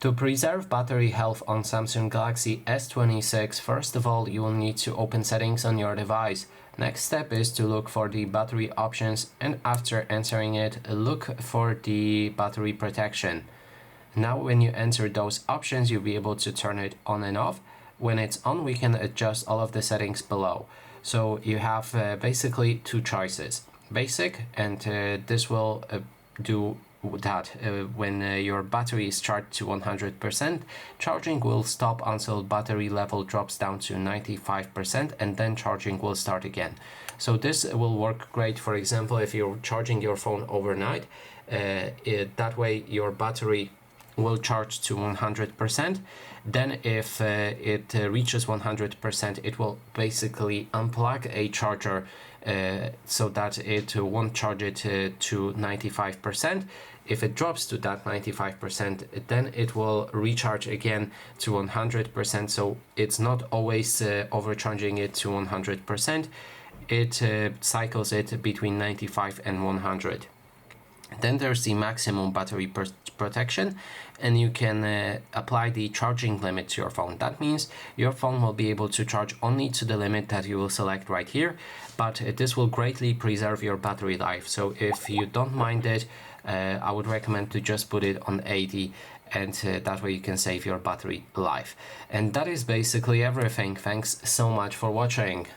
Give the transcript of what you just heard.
To preserve battery health on Samsung Galaxy S26, first of all, you will need to open settings on your device. Next step is to look for the battery options, and after entering it, look for the battery protection. Now when you enter those options, you'll be able to turn it on and off. When it's on, we can adjust all of the settings below. So you have basically two choices. Basic, and this will do that when your battery is charged to 100%, charging will stop until battery level drops down to 95%, and then charging will start again. So this will work great, for example, if you're charging your phone overnight. That way your battery will charge to 100%. Then if it reaches 100%, it will basically unplug a charger so that it won't charge it to 95%. If it drops to that 95%, then it will recharge again to 100%. So it's not always overcharging it to 100%. It cycles it between 95 and 100. Then there's the maximum battery protection, and you can apply the charging limit to your phone. That means your phone will be able to charge only to the limit that you will select right here, but this will greatly preserve your battery life. So if you don't mind it, I would recommend to just put it on 80, and that way you can save your battery life. And that is basically everything. Thanks so much for watching.